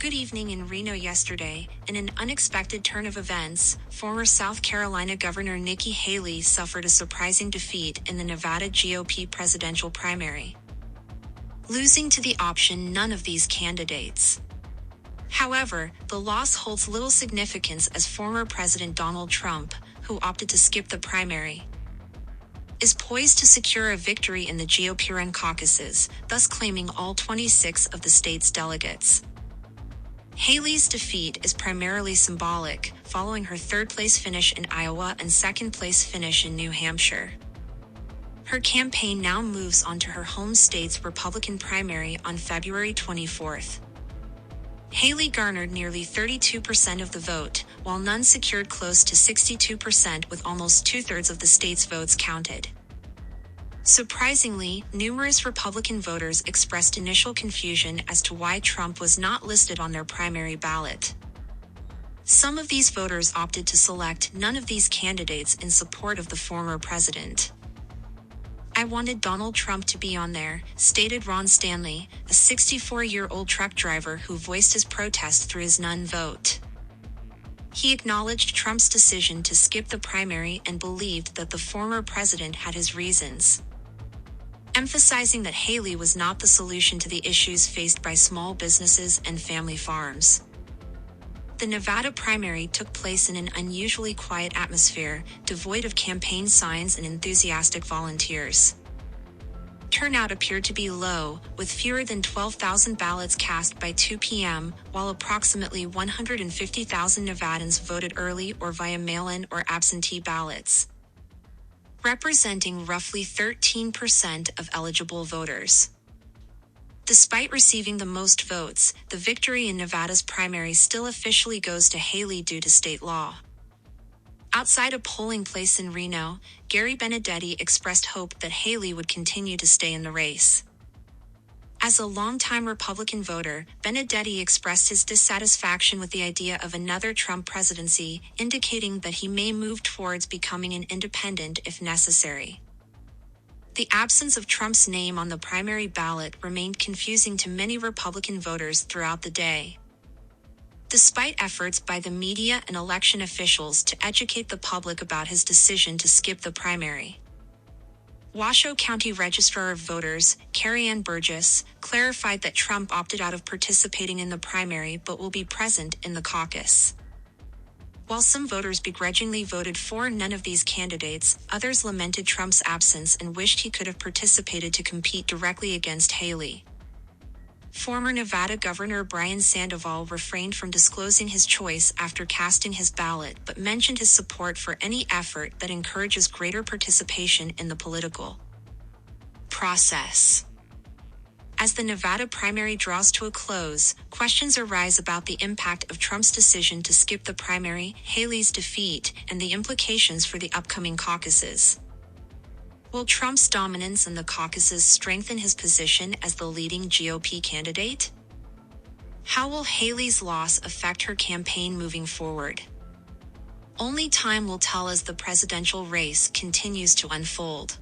Good evening in Reno yesterday. In an unexpected turn of events, former South Carolina Governor Nikki Haley suffered a surprising defeat in the Nevada GOP presidential primary, losing to the option none of these candidates. However, the loss holds little significance as former President Donald Trump, who opted to skip the primary, is poised to secure a victory in the GOP-run caucuses, thus claiming all 26 of the state's delegates. Haley's defeat is primarily symbolic, following her third-place finish in Iowa and second-place finish in New Hampshire. Her campaign now moves on to her home state's Republican primary on February 24th. Haley garnered nearly 32% of the vote, while none secured close to 62% with almost two-thirds of the state's votes counted. Surprisingly, numerous Republican voters expressed initial confusion as to why Trump was not listed on their primary ballot. Some of these voters opted to select none of these candidates in support of the former president. "I wanted Donald Trump to be on there," stated Ron Stanley, a 64-year-old truck driver who voiced his protest through his none vote. He acknowledged Trump's decision to skip the primary and believed that the former president had his reasons, emphasizing that Haley was not the solution to the issues faced by small businesses and family farms. The Nevada primary took place in an unusually quiet atmosphere, devoid of campaign signs and enthusiastic volunteers. Turnout appeared to be low, with fewer than 12,000 ballots cast by 2 p.m., while approximately 150,000 Nevadans voted early or via mail-in or absentee ballots, representing roughly 13% of eligible voters. Despite receiving the most votes, the victory in Nevada's primary still officially goes to Haley due to state law. Outside a polling place in Reno, Gary Benedetti expressed hope that Haley would continue to stay in the race. As a longtime Republican voter, Benedetti expressed his dissatisfaction with the idea of another Trump presidency, indicating that he may move towards becoming an independent if necessary. The absence of Trump's name on the primary ballot remained confusing to many Republican voters throughout the day. Despite efforts by the media and election officials to educate the public about his decision to skip the primary, Washoe County Registrar of Voters, Carrie Ann Burgess, clarified that Trump opted out of participating in the primary but will be present in the caucus. While some voters begrudgingly voted for none of these candidates, others lamented Trump's absence and wished he could have participated to compete directly against Haley. Former Nevada Governor Brian Sandoval refrained from disclosing his choice after casting his ballot but mentioned his support for any effort that encourages greater participation in the political process. As the Nevada primary draws to a close, questions arise about the impact of Trump's decision to skip the primary, Haley's defeat, and the implications for the upcoming caucuses. Will Trump's dominance in the caucuses strengthen his position as the leading GOP candidate? How will Haley's loss affect her campaign moving forward? Only time will tell as the presidential race continues to unfold.